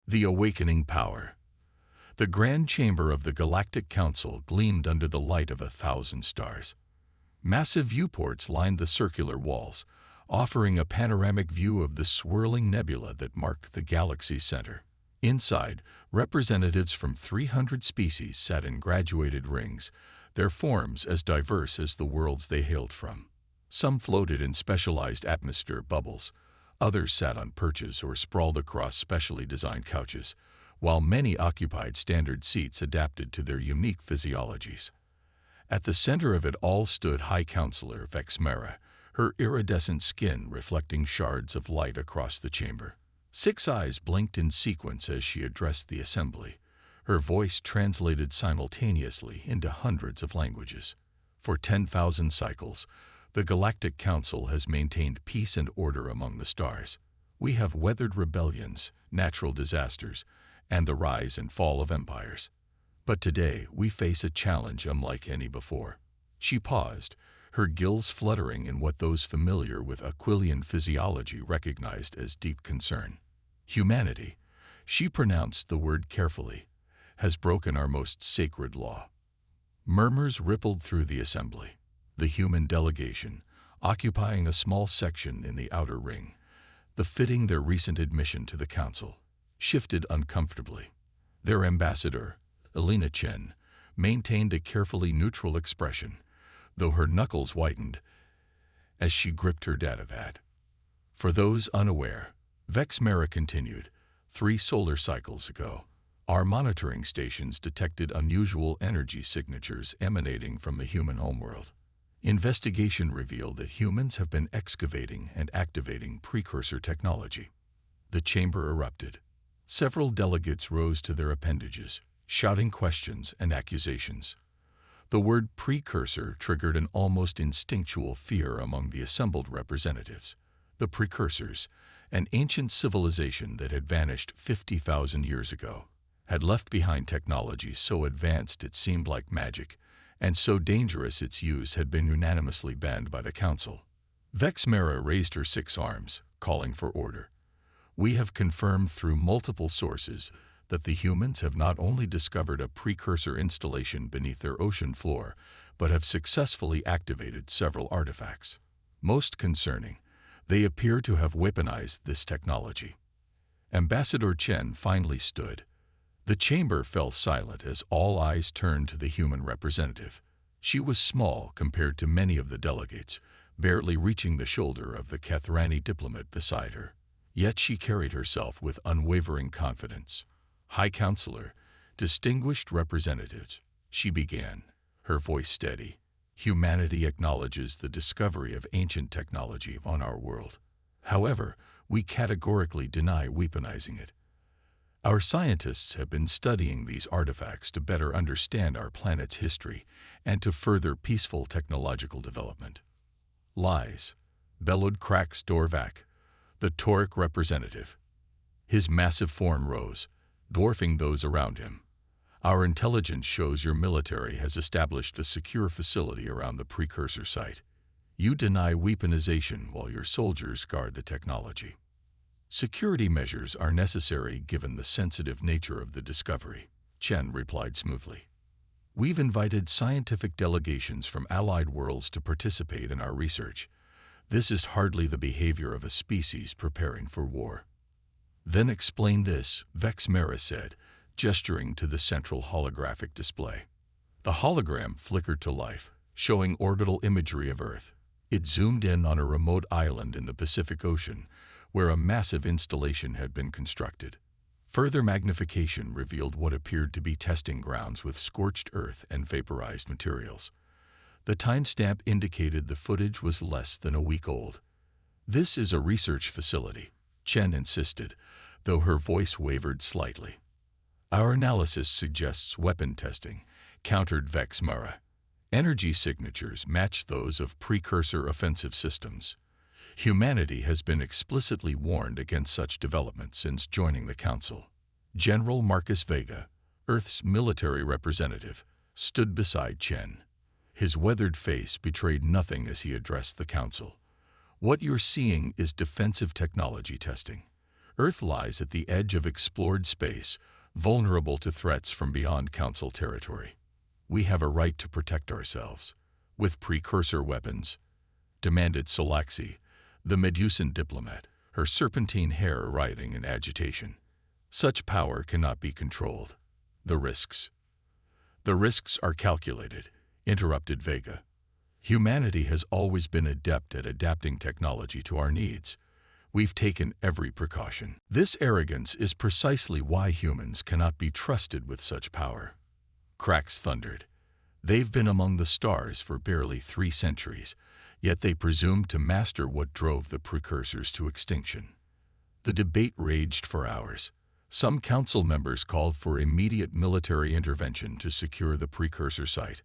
The awakening power. The grand chamber of the Galactic Council gleamed under the light of 1,000 stars. Massive viewports lined the circular walls, offering a panoramic view of the swirling nebula that marked the galaxy's center. Inside, representatives from 300 species sat in graduated rings, their forms as diverse as the worlds they hailed from. Some floated in specialized atmosphere bubbles, others sat on perches or sprawled across specially designed couches, while many occupied standard seats adapted to their unique physiologies. At the center of it all stood High Counselor Vex Mara, her iridescent skin reflecting shards of light across the chamber. 6 eyes blinked in sequence as she addressed the assembly, her voice translated simultaneously into hundreds of languages. For 10,000 cycles, the Galactic Council has maintained peace and order among the stars. We have weathered rebellions, natural disasters, and the rise and fall of empires. But today we face a challenge unlike any before. She paused, her gills fluttering in what those familiar with Aquilian physiology recognized as deep concern. Humanity, she pronounced the word carefully, has broken our most sacred law. Murmurs rippled through the assembly. The human delegation, occupying a small section in the outer ring, befitting their recent admission to the council, shifted uncomfortably. Their ambassador, Elena Chen, maintained a carefully neutral expression, though her knuckles whitened as she gripped her datapad. For those unaware, Vex Mara continued, 3 solar cycles ago, our monitoring stations detected unusual energy signatures emanating from the human homeworld. Investigation revealed that humans have been excavating and activating precursor technology. The chamber erupted. Several delegates rose to their appendages, shouting questions and accusations. The word precursor triggered an almost instinctual fear among the assembled representatives. The precursors, an ancient civilization that had vanished 50,000 years ago, had left behind technology so advanced it seemed like magic, and so dangerous its use had been unanimously banned by the Council. Vex Mara raised her 6 arms, calling for order. We have confirmed through multiple sources that the humans have not only discovered a precursor installation beneath their ocean floor, but have successfully activated several artifacts. Most concerning, they appear to have weaponized this technology. Ambassador Chen finally stood. The chamber fell silent as all eyes turned to the human representative. She was small compared to many of the delegates, barely reaching the shoulder of the Kethrani diplomat beside her. Yet she carried herself with unwavering confidence. High Counselor, distinguished representatives, she began, her voice steady. Humanity acknowledges the discovery of ancient technology on our world. However, we categorically deny weaponizing it. Our scientists have been studying these artifacts to better understand our planet's history and to further peaceful technological development. Lies, bellowed Krax Dorvac, the Tauric representative. His massive form rose, dwarfing those around him. Our intelligence shows your military has established a secure facility around the precursor site. You deny weaponization while your soldiers guard the technology. Security measures are necessary given the sensitive nature of the discovery, Chen replied smoothly. We've invited scientific delegations from allied worlds to participate in our research. This is hardly the behavior of a species preparing for war. Then explain this, Vex Mara said, gesturing to the central holographic display. The hologram flickered to life, showing orbital imagery of Earth. It zoomed in on a remote island in the Pacific Ocean, where a massive installation had been constructed. Further magnification revealed what appeared to be testing grounds with scorched earth and vaporized materials. The timestamp indicated the footage was less than a week old. This is a research facility, Chen insisted, though her voice wavered slightly. Our analysis suggests weapon testing, countered Vex Mara. Energy signatures match those of precursor offensive systems. Humanity has been explicitly warned against such development since joining the Council. General Marcus Vega, Earth's military representative, stood beside Chen. His weathered face betrayed nothing as he addressed the Council. What you're seeing is defensive technology testing. Earth lies at the edge of explored space, vulnerable to threats from beyond Council territory. We have a right to protect ourselves. With precursor weapons, demanded Solaxi, the Medusan diplomat, her serpentine hair writhing in agitation. Such power cannot be controlled. The risks. The risks are calculated, interrupted Vega. Humanity has always been adept at adapting technology to our needs. We've taken every precaution. This arrogance is precisely why humans cannot be trusted with such power. Krax thundered. They've been among the stars for barely 3 centuries, yet they presume to master what drove the precursors to extinction. The debate raged for hours. Some council members called for immediate military intervention to secure the precursor site.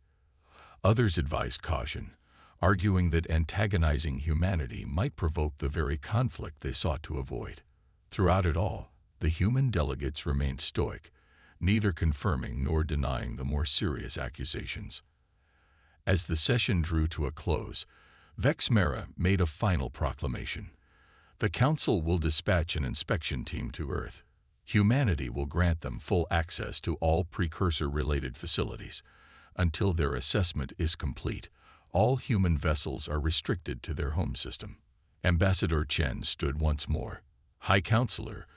Others advised caution, arguing that antagonizing humanity might provoke the very conflict they sought to avoid. Throughout it all, the human delegates remained stoic, neither confirming nor denying the more serious accusations. As the session drew to a close, Vex Mara made a final proclamation. The Council will dispatch an inspection team to Earth. Humanity will grant them full access to all precursor-related facilities. Until their assessment is complete, all human vessels are restricted to their home system. Ambassador Chen stood once more. High Counselor,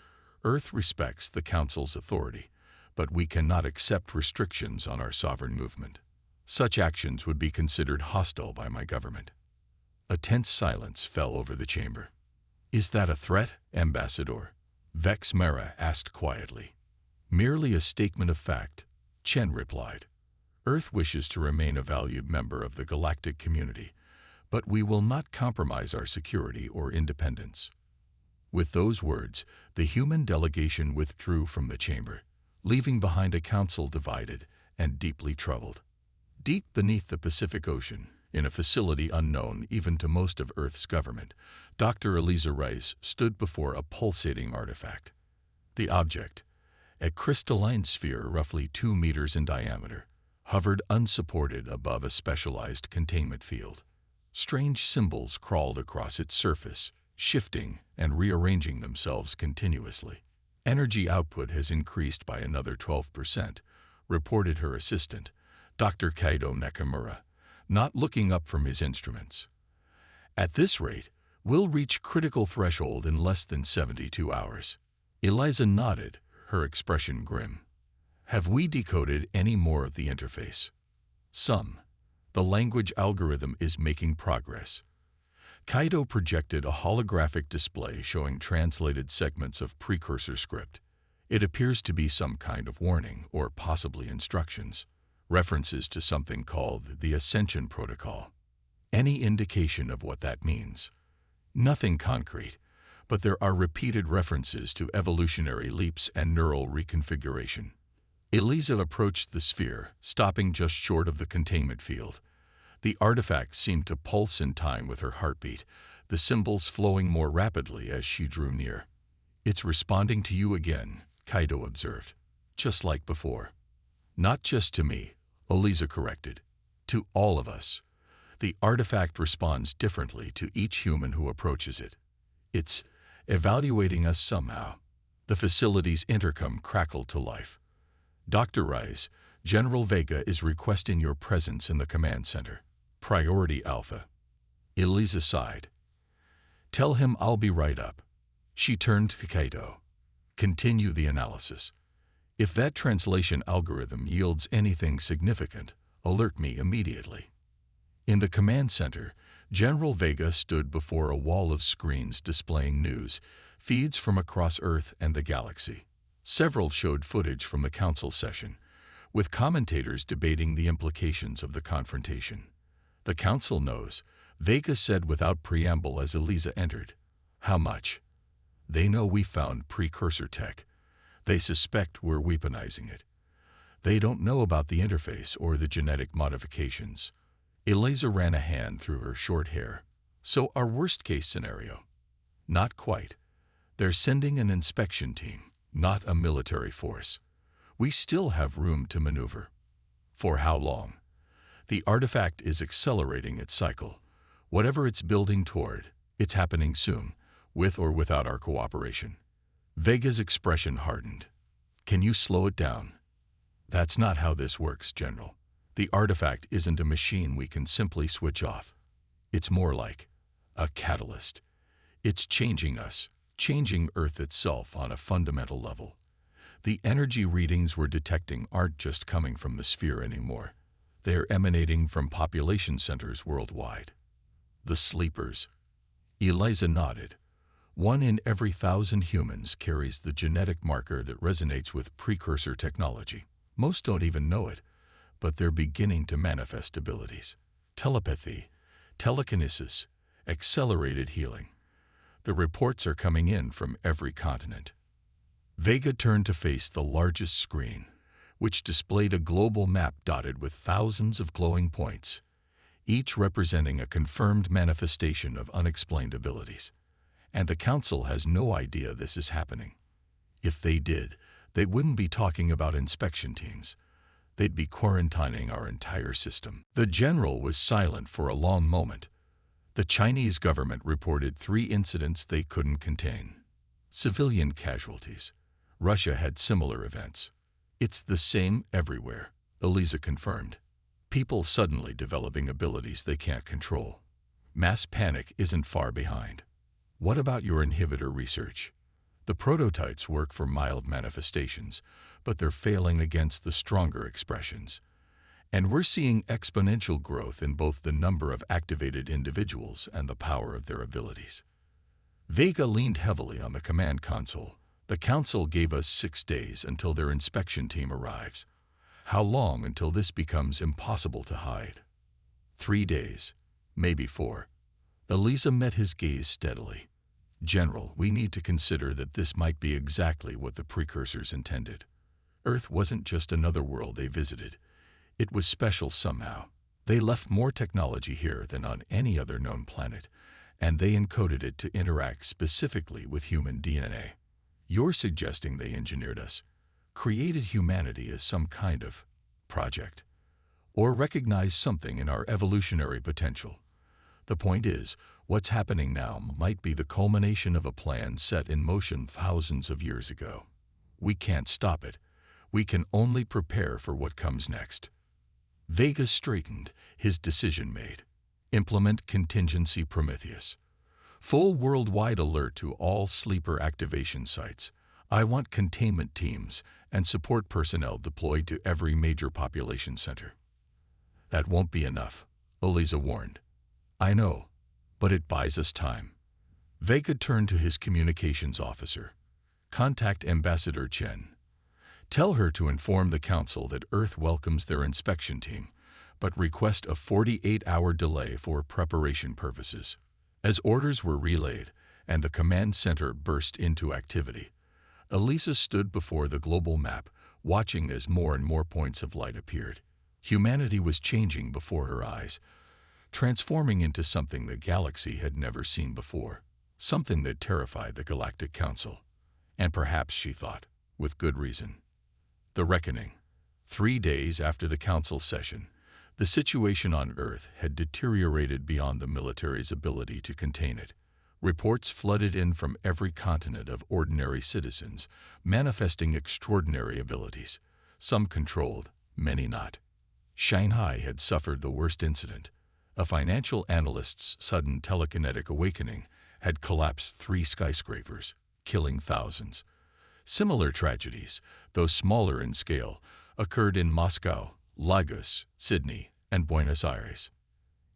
Earth respects the Council's authority, but we cannot accept restrictions on our sovereign movement. Such actions would be considered hostile by my government. A tense silence fell over the chamber. Is that a threat, Ambassador? Vex Mara asked quietly. Merely a statement of fact, Chen replied. Earth wishes to remain a valued member of the galactic community, but we will not compromise our security or independence. With those words, the human delegation withdrew from the chamber, leaving behind a council divided and deeply troubled. Deep beneath the Pacific Ocean, in a facility unknown even to most of Earth's government, Dr. Eliza Rice stood before a pulsating artifact. The object, a crystalline sphere roughly 2 meters in diameter, hovered unsupported above a specialized containment field. Strange symbols crawled across its surface, shifting and rearranging themselves continuously. Energy output has increased by another 12%, reported her assistant, Dr. Kaido Nakamura, not looking up from his instruments. At this rate, we'll reach critical threshold in less than 72 hours. Eliza nodded, her expression grim. Have we decoded any more of the interface? Some. The language algorithm is making progress. Kaido projected a holographic display showing translated segments of precursor script. It appears to be some kind of warning or possibly instructions, references to something called the Ascension Protocol. Any indication of what that means? Nothing concrete, but there are repeated references to evolutionary leaps and neural reconfiguration. Eliza approached the sphere, stopping just short of the containment field. The artifact seemed to pulse in time with her heartbeat, the symbols flowing more rapidly as she drew near. It's responding to you again, Kaido observed, just like before. Not just to me, Eliza corrected. To all of us. The artifact responds differently to each human who approaches it. It's evaluating us somehow. The facility's intercom crackled to life. Dr. Rice, General Vega is requesting your presence in the command center. Priority Alpha. Eliza sighed. Tell him I'll be right up. She turned to Kaido. Continue the analysis. If that translation algorithm yields anything significant, alert me immediately. In the command center, General Vega stood before a wall of screens displaying news, feeds from across Earth and the galaxy. Several showed footage from the council session, with commentators debating the implications of the confrontation. The council knows, Vega said without preamble as Eliza entered. How much? They know we found precursor tech. They suspect we're weaponizing it. They don't know about the interface or the genetic modifications. Eliza ran a hand through her short hair. So our worst-case scenario? Not quite. They're sending an inspection team, not a military force. We still have room to maneuver. For how long? The artifact is accelerating its cycle. Whatever it's building toward, it's happening soon, with or without our cooperation. Vega's expression hardened. Can you slow it down? That's not how this works, General. The artifact isn't a machine we can simply switch off. It's more like a catalyst. It's changing us, changing Earth itself on a fundamental level. The energy readings we're detecting aren't just coming from the sphere anymore. They're emanating from population centers worldwide. The sleepers. Eliza nodded. 1 in every 1,000 humans carries the genetic marker that resonates with precursor technology. Most don't even know it, but they're beginning to manifest abilities. Telepathy, telekinesis, accelerated healing. The reports are coming in from every continent. Vega turned to face the largest screen, which displayed a global map dotted with thousands of glowing points, each representing a confirmed manifestation of unexplained abilities. And the Council has no idea this is happening. If they did, they wouldn't be talking about inspection teams. They'd be quarantining our entire system. The General was silent for a long moment. The Chinese government reported 3 incidents they couldn't contain. Civilian casualties. Russia had similar events. It's the same everywhere, Eliza confirmed. People suddenly developing abilities they can't control. Mass panic isn't far behind. What about your inhibitor research? The prototypes work for mild manifestations, but they're failing against the stronger expressions. And we're seeing exponential growth in both the number of activated individuals and the power of their abilities. Vega leaned heavily on the command console. The Council gave us 6 days until their inspection team arrives. How long until this becomes impossible to hide? 3 days, maybe 4. Eliza met his gaze steadily. General, we need to consider that this might be exactly what the precursors intended. Earth wasn't just another world they visited. It was special somehow. They left more technology here than on any other known planet, and they encoded it to interact specifically with human DNA. You're suggesting they engineered us, created humanity as some kind of project, or recognized something in our evolutionary potential. The point is, what's happening now might be the culmination of a plan set in motion thousands of years ago. We can't stop it. We can only prepare for what comes next. Vega straightened, his decision made. Implement contingency Prometheus. Full worldwide alert to all sleeper activation sites. I want containment teams and support personnel deployed to every major population center. That won't be enough, Eliza warned. I know, but it buys us time. Vega turned to his communications officer. Contact Ambassador Chen. Tell her to inform the Council that Earth welcomes their inspection team, but request a 48-hour delay for preparation purposes. As orders were relayed and the command center burst into activity, Eliza stood before the global map, watching as more and more points of light appeared. Humanity was changing before her eyes, transforming into something the galaxy had never seen before, something that terrified the Galactic Council. And perhaps, she thought, with good reason. The reckoning. 3 days after the Council session, the situation on Earth had deteriorated beyond the military's ability to contain it. Reports flooded in from every continent of ordinary citizens, manifesting extraordinary abilities, some controlled, many not. Shanghai had suffered the worst incident. A financial analyst's sudden telekinetic awakening had collapsed 3 skyscrapers, killing thousands. Similar tragedies, though smaller in scale, occurred in Moscow, Lagos, Sydney, and Buenos Aires.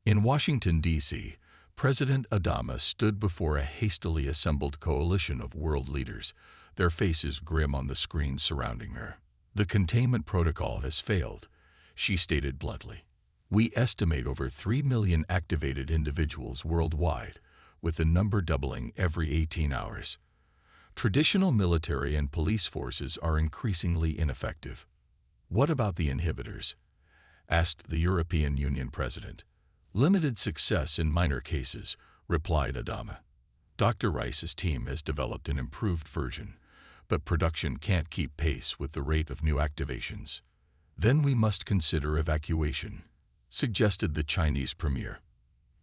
In Washington, D.C., President Adama stood before a hastily assembled coalition of world leaders, their faces grim on the screens surrounding her. The containment protocol has failed, she stated bluntly. We estimate over 3 million activated individuals worldwide, with the number doubling every 18 hours. Traditional military and police forces are increasingly ineffective. What about the inhibitors? Asked the European Union president. Limited success in minor cases, replied Adama. Dr. Rice's team has developed an improved version, but production can't keep pace with the rate of new activations. Then we must consider evacuation, suggested the Chinese premier.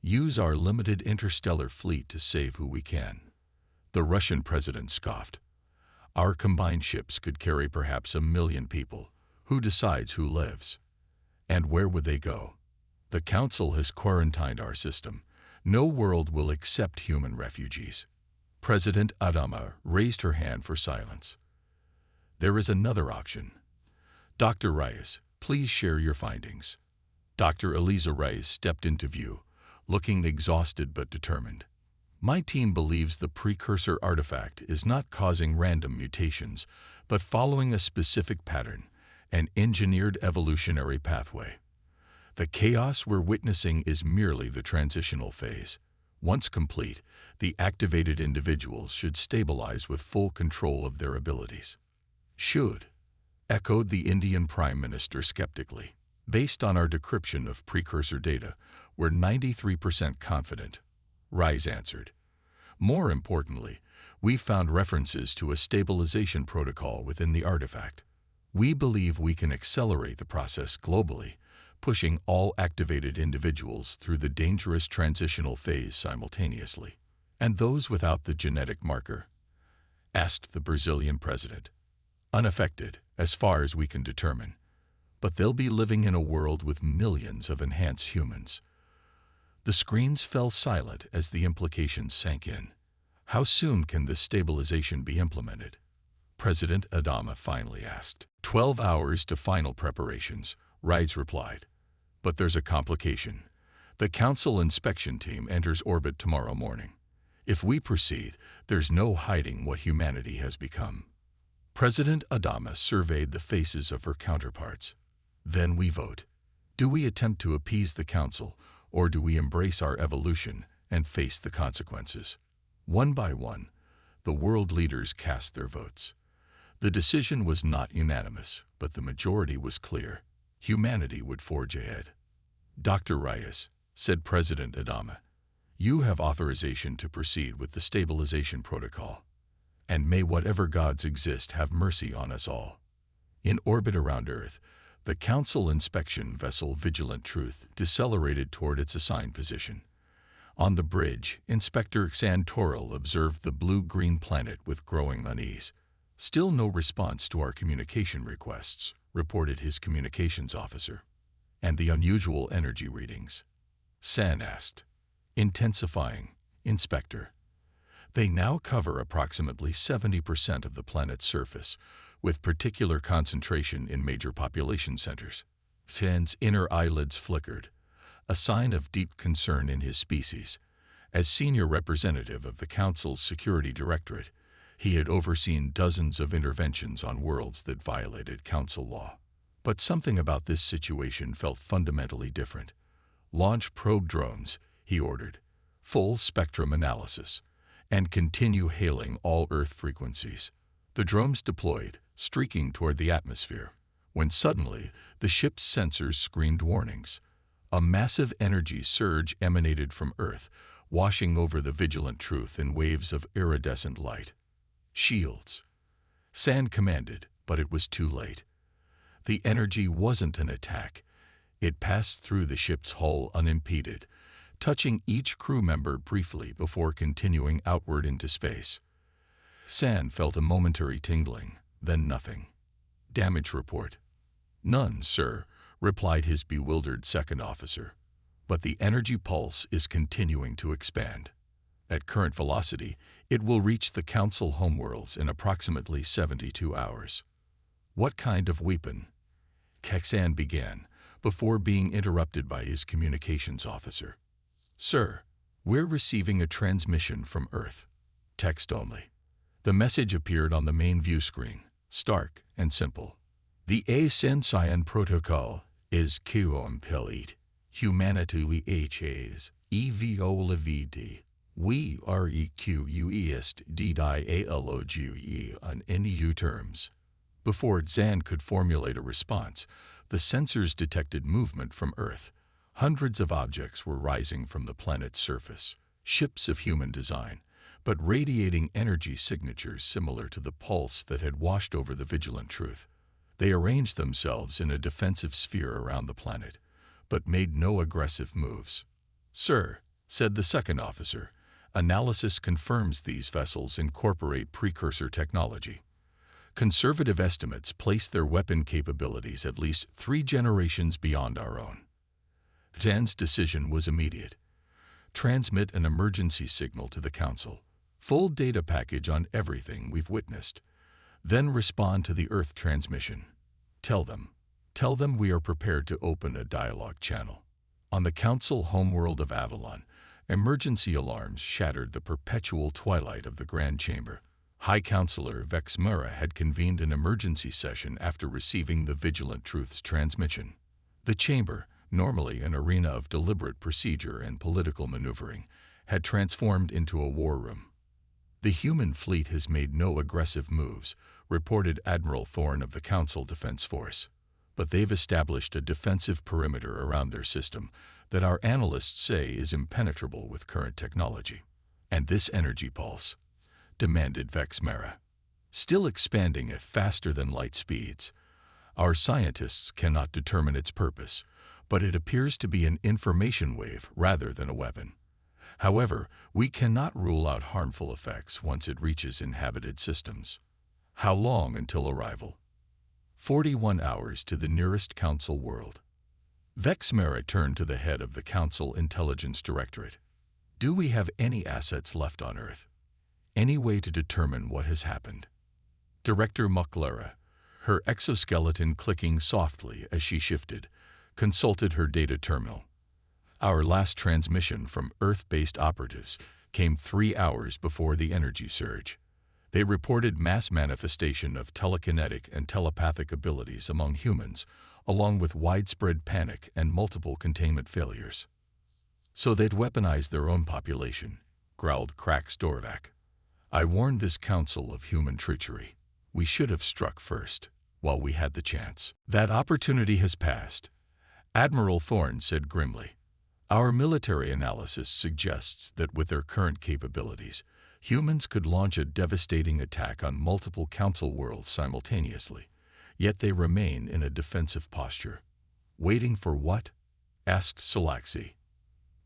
Use our limited interstellar fleet to save who we can. The Russian president scoffed. Our combined ships could carry perhaps 1 million people. Who decides who lives? And where would they go? The Council has quarantined our system. No world will accept human refugees. President Adama raised her hand for silence. There is another option. Dr. Reyes, please share your findings. Dr. Eliza Reyes stepped into view, looking exhausted but determined. My team believes the precursor artifact is not causing random mutations, but following a specific pattern, an engineered evolutionary pathway. The chaos we're witnessing is merely the transitional phase. Once complete, the activated individuals should stabilize with full control of their abilities. Should, echoed the Indian Prime Minister skeptically. Based on our decryption of precursor data, we're 93% confident, Rise answered. More importantly, we found references to a stabilization protocol within the artifact. We believe we can accelerate the process globally, pushing all activated individuals through the dangerous transitional phase simultaneously. And those without the genetic marker? Asked the Brazilian president. Unaffected, as far as we can determine. But they'll be living in a world with millions of enhanced humans. The screens fell silent as the implications sank in. How soon can this stabilization be implemented? President Adama finally asked. 12 hours to final preparations, Rise replied. But there's a complication. The Council inspection team enters orbit tomorrow morning. If we proceed, there's no hiding what humanity has become. President Adama surveyed the faces of her counterparts. Then we vote. Do we attempt to appease the Council, or do we embrace our evolution and face the consequences? One by one, the world leaders cast their votes. The decision was not unanimous, but the majority was clear. Humanity would forge ahead. Dr. Reyes, said President Adama, you have authorization to proceed with the stabilization protocol. And may whatever gods exist have mercy on us all. In orbit around Earth, the Council inspection vessel Vigilant Truth decelerated toward its assigned position. On the bridge, Inspector Santoral observed the blue-green planet with growing unease. Still no response to our communication requests, reported his communications officer. And the unusual energy readings? San asked. Intensifying, Inspector. They now cover approximately 70% of the planet's surface, with particular concentration in major population centers. San's inner eyelids flickered, a sign of deep concern in his species. As senior representative of the Council's Security Directorate, he had overseen dozens of interventions on worlds that violated Council law. But something about this situation felt fundamentally different. Launch probe drones, he ordered, full spectrum analysis, and continue hailing all Earth frequencies. The drones deployed, streaking toward the atmosphere, when suddenly the ship's sensors screamed warnings. A massive energy surge emanated from Earth, washing over the Vigilant Truth in waves of iridescent light. Shields. San commanded, but it was too late. The energy wasn't an attack. It passed through the ship's hull unimpeded, touching each crew member briefly before continuing outward into space. San felt a momentary tingling, then nothing. Damage report. None, sir, replied his bewildered second officer. But the energy pulse is continuing to expand. At current velocity, it will reach the Council homeworlds in approximately 72 hours. What kind of weapon? San began, before being interrupted by his communications officer. Sir, we're receiving a transmission from Earth. Text only. The message appeared on the main view screen, stark and simple. The Ascension Protocol is complete. Humanity has evolved. We are equuist dialogue on NEU terms. Before Zan could formulate a response, the sensors detected movement from Earth. Hundreds of objects were rising from the planet's surface, ships of human design, but radiating energy signatures similar to the pulse that had washed over the Vigilant Truth. They arranged themselves in a defensive sphere around the planet, but made no aggressive moves. Sir, said the second officer, analysis confirms these vessels incorporate precursor technology. Conservative estimates place their weapon capabilities at least 3 generations beyond our own. Zan's decision was immediate. Transmit an emergency signal to the Council. Full data package on everything we've witnessed. Then respond to the Earth transmission. Tell them we are prepared to open a dialogue channel. On the Council homeworld of Avalon, emergency alarms shattered the perpetual twilight of the Grand Chamber. High Counselor Vex Mura had convened an emergency session after receiving the Vigilant Truth's transmission. The chamber, normally an arena of deliberate procedure and political maneuvering, had transformed into a war room. The human fleet has made no aggressive moves, reported Admiral Thorne of the Council Defense Force. But they've established a defensive perimeter around their system that our analysts say is impenetrable with current technology. And this energy pulse, demanded Vex Mura, still expanding at faster than light speeds. Our scientists cannot determine its purpose, but it appears to be an information wave rather than a weapon. However, we cannot rule out harmful effects once it reaches inhabited systems. How long until arrival? 41 hours to the nearest Council world. Vex Mura turned to the head of the Council Intelligence Directorate. Do we have any assets left on Earth? Any way to determine what has happened? Director Mucklera, her exoskeleton clicking softly as she shifted, consulted her data terminal. Our last transmission from Earth-based operatives came 3 hours before the energy surge. They reported mass manifestation of telekinetic and telepathic abilities among humans, along with widespread panic and multiple containment failures. So they'd weaponized their own population, growled Krax Dorvac. I warned this council of human treachery. We should have struck first, while we had the chance. That opportunity has passed, Admiral Thorne said grimly. Our military analysis suggests that with their current capabilities, humans could launch a devastating attack on multiple Council worlds simultaneously, yet they remain in a defensive posture. Waiting for what? Asked Salaxi.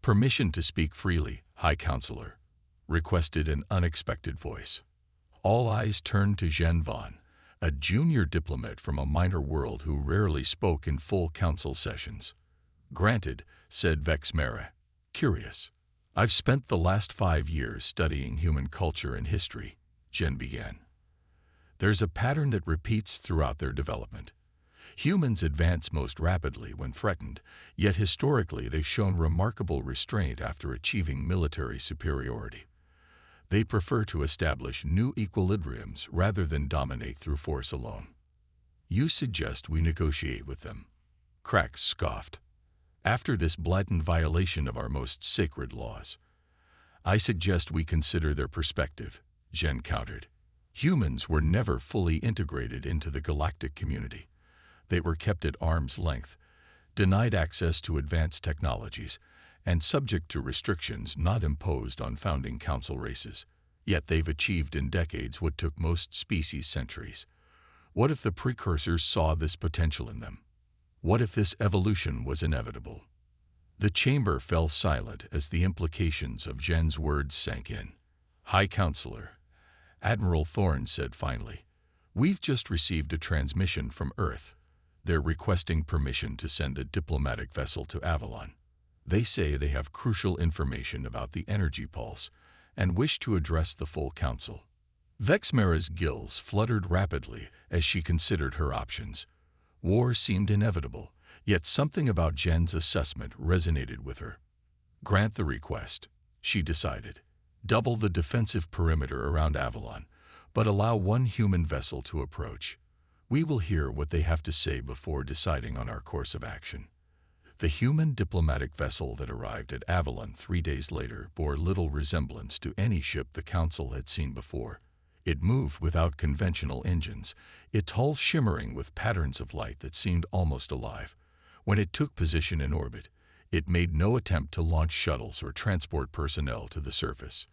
Permission to speak freely, High Counselor, requested an unexpected voice. All eyes turned to Zhen Van, a junior diplomat from a minor world who rarely spoke in full Council sessions. Granted, said Vex Mura. Curious. I've spent the last 5 years studying human culture and history, Jen began. There's a pattern that repeats throughout their development. Humans advance most rapidly when threatened, yet historically they've shown remarkable restraint after achieving military superiority. They prefer to establish new equilibriums rather than dominate through force alone. You suggest we negotiate with them? Krax scoffed. After this blatant violation of our most sacred laws, I suggest we consider their perspective, Jen countered. Humans were never fully integrated into the galactic community. They were kept at arm's length, denied access to advanced technologies, and subject to restrictions not imposed on founding council races. Yet they've achieved in decades what took most species centuries. What if the precursors saw this potential in them? What if this evolution was inevitable? The chamber fell silent as the implications of Jen's words sank in. High Counselor, Admiral Thorne said finally, we've just received a transmission from Earth. They're requesting permission to send a diplomatic vessel to Avalon. They say they have crucial information about the energy pulse and wish to address the full council. Vex Mura's gills fluttered rapidly as she considered her options. War seemed inevitable, yet something about Jen's assessment resonated with her. Grant the request, she decided. Double the defensive perimeter around Avalon, but allow one human vessel to approach. We will hear what they have to say before deciding on our course of action. The human diplomatic vessel that arrived at Avalon 3 days later bore little resemblance to any ship the Council had seen before. It moved without conventional engines, its hull shimmering with patterns of light that seemed almost alive. When it took position in orbit, it made no attempt to launch shuttles or transport personnel to the surface.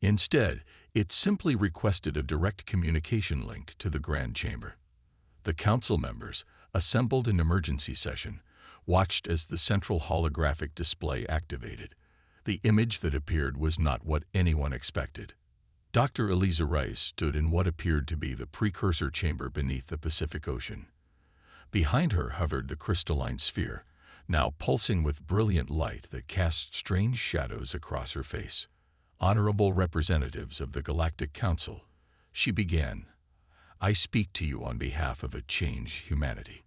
Instead, it simply requested a direct communication link to the Grand Chamber. The Council members, assembled in emergency session, watched as the central holographic display activated. The image that appeared was not what anyone expected. Dr. Eliza Rice stood in what appeared to be the precursor chamber beneath the Pacific Ocean. Behind her hovered the crystalline sphere, now pulsing with brilliant light that cast strange shadows across her face. "Honorable representatives of the Galactic Council," she began, "I speak to you on behalf of a changed humanity.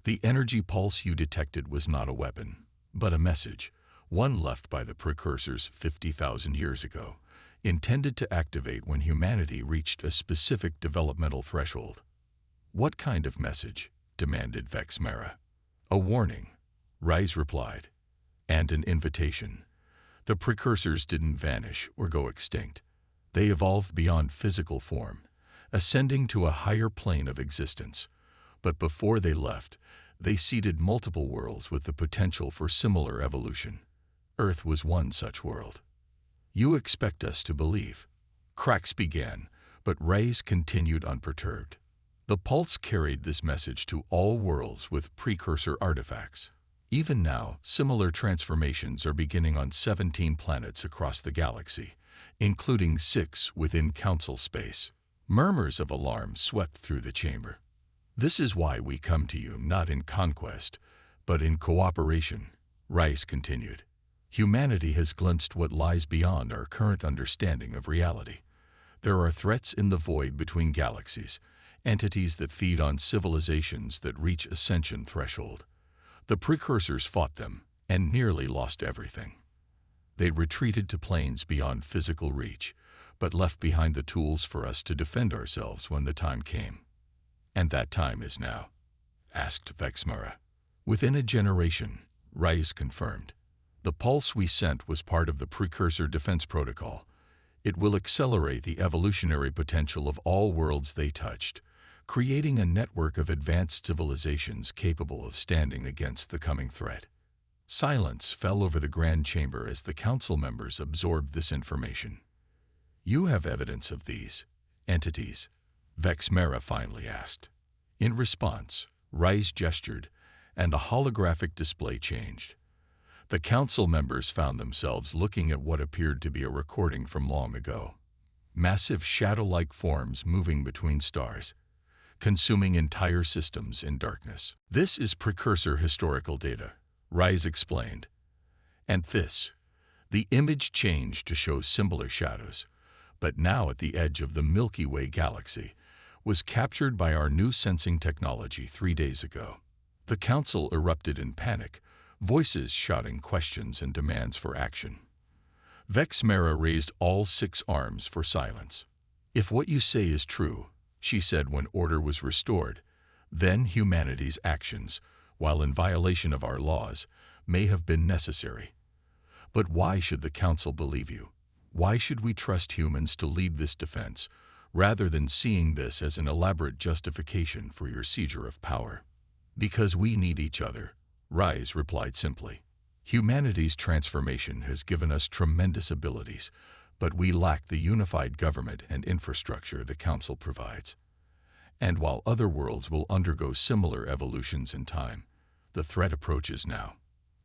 The energy pulse you detected was not a weapon, but a message, one left by the precursors 50,000 years ago, intended to activate when humanity reached a specific developmental threshold." "What kind of message?" demanded Vex Mara. "A warning," Rise replied, "and an invitation. The precursors didn't vanish or go extinct. They evolved beyond physical form, ascending to a higher plane of existence. But before they left, they seeded multiple worlds with the potential for similar evolution. Earth was one such world." "You expect us to believe?" Cracks began, but Rise continued unperturbed. "The pulse carried this message to all worlds with precursor artifacts. Even now, similar transformations are beginning on 17 planets across the galaxy, including 6 within Council space." Murmurs of alarm swept through the chamber. "This is why we come to you not in conquest, but in cooperation," Rice continued. "Humanity has glimpsed what lies beyond our current understanding of reality. There are threats in the void between galaxies, entities that feed on civilizations that reach ascension threshold. The precursors fought them and nearly lost everything. They retreated to planes beyond physical reach, but left behind the tools for us to defend ourselves when the time came." "And that time is now?" asked Vex Mara. "Within a generation," Rice confirmed. "The pulse we sent was part of the precursor defense protocol. It will accelerate the evolutionary potential of all worlds they touched, creating a network of advanced civilizations capable of standing against the coming threat." Silence fell over the Grand Chamber as the council members absorbed this information. "You have evidence of these entities?" Vex Mara finally asked. In response, Rice gestured, and a holographic display changed. The council members found themselves looking at what appeared to be a recording from long ago. Massive shadow-like forms moving between stars, consuming entire systems in darkness. "This is precursor historical data," Rise explained. "And this." The image changed to show similar shadows, but now at the edge of the Milky Way galaxy, was captured by our new sensing technology 3 days ago. The council erupted in panic, voices shouting questions and demands for action. Vex Mara raised all 6 arms for silence. "If what you say is true," she said when order was restored, "then humanity's actions, while in violation of our laws, may have been necessary. But why should the Council believe you? Why should we trust humans to lead this defense, rather than seeing this as an elaborate justification for your seizure of power?" "Because we need each other," Rise replied simply. "Humanity's transformation has given us tremendous abilities, but we lack the unified government and infrastructure the Council provides. And while other worlds will undergo similar evolutions in time, the threat approaches now.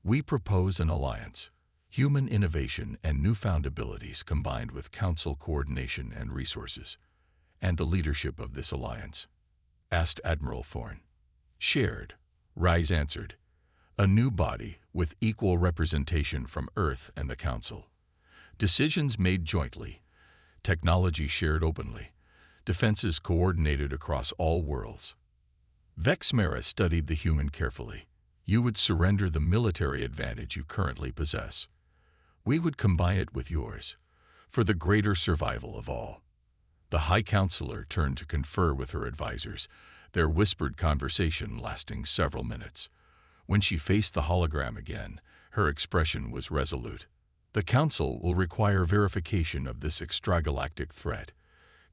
We propose an alliance, human innovation and newfound abilities combined with Council coordination and resources." "And the leadership of this alliance?" asked Admiral Thorne. "Shared," Rise answered. "A new body with equal representation from Earth and the Council. Decisions made jointly, technology shared openly, defenses coordinated across all worlds." Vex Mara studied the human carefully. "You would surrender the military advantage you currently possess. We would combine it with yours, for the greater survival of all." The High Counselor turned to confer with her advisors, their whispered conversation lasting several minutes. When she faced the hologram again, her expression was resolute. "The Council will require verification of this extragalactic threat,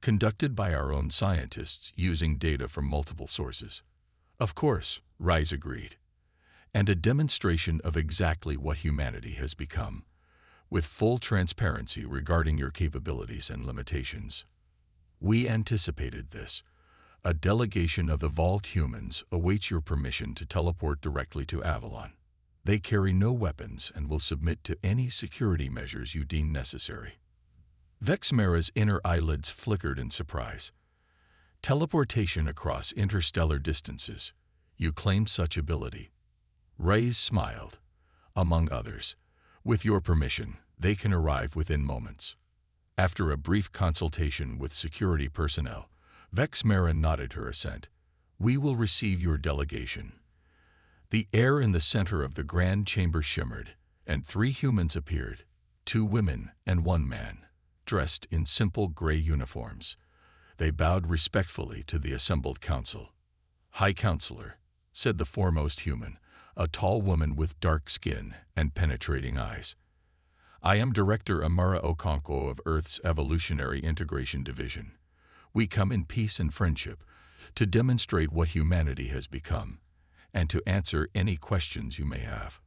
conducted by our own scientists using data from multiple sources." "Of course," Rise agreed. "And a demonstration of exactly what humanity has become, with full transparency regarding your capabilities and limitations." "We anticipated this. A delegation of evolved humans awaits your permission to teleport directly to Avalon. They carry no weapons and will submit to any security measures you deem necessary." Vexmera's inner eyelids flickered in surprise. Teleportation across interstellar distances. You claim such ability. Reyes smiled. Among others. With your permission, they can arrive within moments. After a brief consultation with security personnel, Vexmera nodded her assent. We will receive your delegation. The air in the center of the grand chamber shimmered, and 3 humans appeared, 2 women and 1 man, dressed in simple gray uniforms. They bowed respectfully to the assembled council. High Counselor, said the foremost human, a tall woman with dark skin and penetrating eyes. I am Director Amara Okonkwo of Earth's Evolutionary Integration Division. We come in peace and friendship to demonstrate what humanity has become and to answer any questions you may have.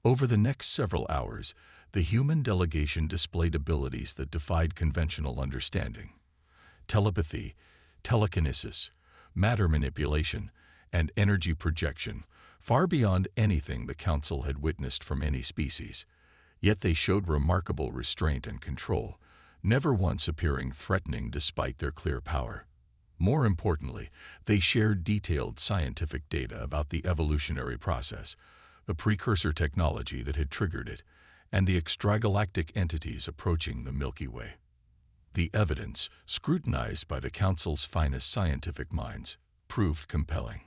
Over the next several hours, the human delegation displayed abilities that defied conventional understanding. Telepathy, telekinesis, matter manipulation, and energy projection, far beyond anything the Council had witnessed from any species. Yet they showed remarkable restraint and control, never once appearing threatening despite their clear power. More importantly, they shared detailed scientific data about the evolutionary process, the precursor technology that had triggered it, and the extragalactic entities approaching the Milky Way. The evidence, scrutinized by the Council's finest scientific minds, proved compelling.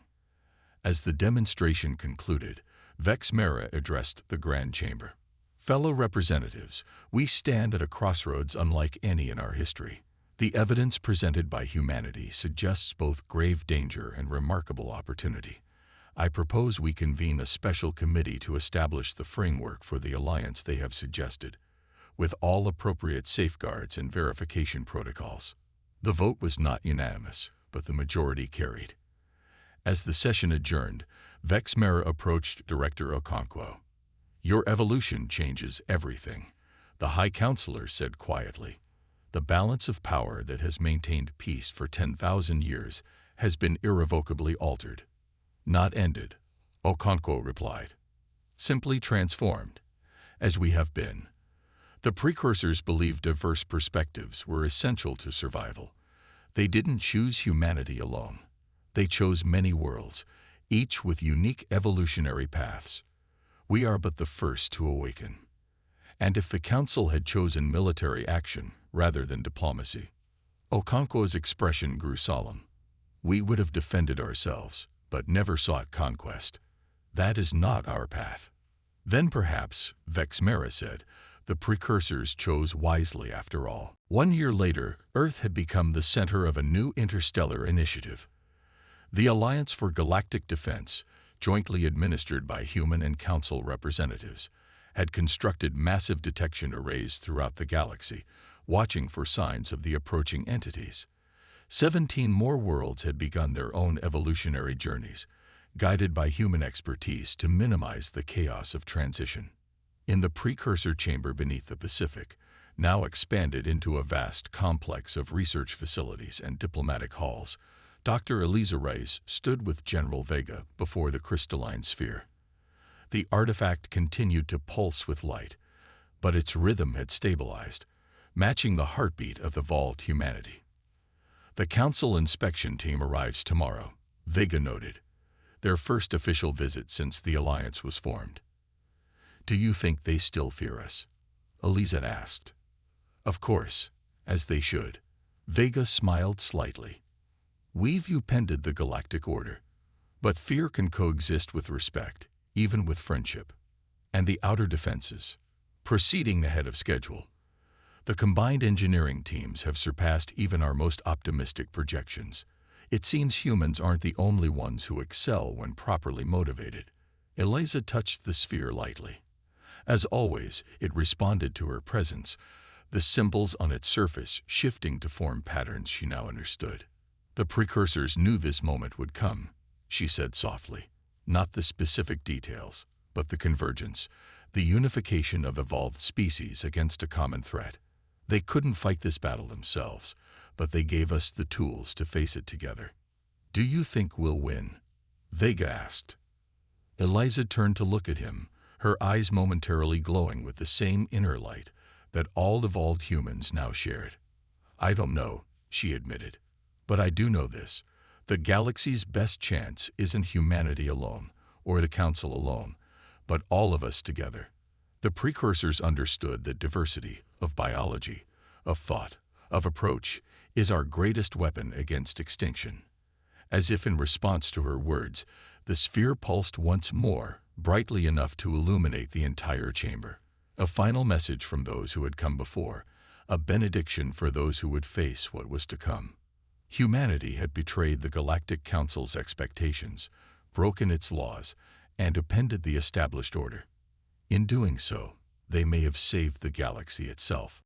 As the demonstration concluded, Vexmera addressed the Grand Chamber. Fellow representatives, we stand at a crossroads unlike any in our history. The evidence presented by humanity suggests both grave danger and remarkable opportunity. I propose we convene a special committee to establish the framework for the alliance they have suggested, with all appropriate safeguards and verification protocols. The vote was not unanimous, but the majority carried. As the session adjourned, Vexmera approached Director Okonkwo. Your evolution changes everything, the High Counselor said quietly. The balance of power that has maintained peace for 10,000 years has been irrevocably altered. Not ended, Okonkwo replied. Simply transformed, as we have been. The precursors believed diverse perspectives were essential to survival. They didn't choose humanity alone. They chose many worlds, each with unique evolutionary paths. We are but the first to awaken. And if the Council had chosen military action rather than diplomacy, Okonkwo's expression grew solemn. We would have defended ourselves, but never sought conquest. That is not our path. Then perhaps, Vexmera said, the precursors chose wisely after all. 1 year later, Earth had become the center of a new interstellar initiative. The Alliance for Galactic Defense, jointly administered by human and council representatives, had constructed massive detection arrays throughout the galaxy, watching for signs of the approaching entities. 17 more worlds had begun their own evolutionary journeys, guided by human expertise to minimize the chaos of transition. In the precursor chamber beneath the Pacific, now expanded into a vast complex of research facilities and diplomatic halls, Dr. Eliza Reyes stood with General Vega before the crystalline sphere. The artifact continued to pulse with light, but its rhythm had stabilized, matching the heartbeat of evolved humanity. The Council inspection team arrives tomorrow, Vega noted, their first official visit since the alliance was formed. Do you think they still fear us? Eliza asked. Of course, as they should. Vega smiled slightly. We've upended the galactic order, but fear can coexist with respect, even with friendship. And the outer defenses, proceeding ahead of schedule. The combined engineering teams have surpassed even our most optimistic projections. It seems humans aren't the only ones who excel when properly motivated. Eliza touched the sphere lightly. As always, it responded to her presence, the symbols on its surface shifting to form patterns she now understood. The precursors knew this moment would come, she said softly. Not the specific details, but the convergence, the unification of evolved species against a common threat. They couldn't fight this battle themselves, but they gave us the tools to face it together. Do you think we'll win? Vega asked. Eliza turned to look at him, her eyes momentarily glowing with the same inner light, that all evolved humans now shared. "I don't know," she admitted. "But I do know this. The galaxy's best chance isn't humanity alone, or the Council alone, but all of us together." The precursors understood that diversity of biology, of thought, of approach is our greatest weapon against extinction. As if in response to her words, the sphere pulsed once more, brightly enough to illuminate the entire chamber. A final message from those who had come before, a benediction for those who would face what was to come. Humanity had betrayed the Galactic Council's expectations, broken its laws, and upended the established order. In doing so, they may have saved the galaxy itself.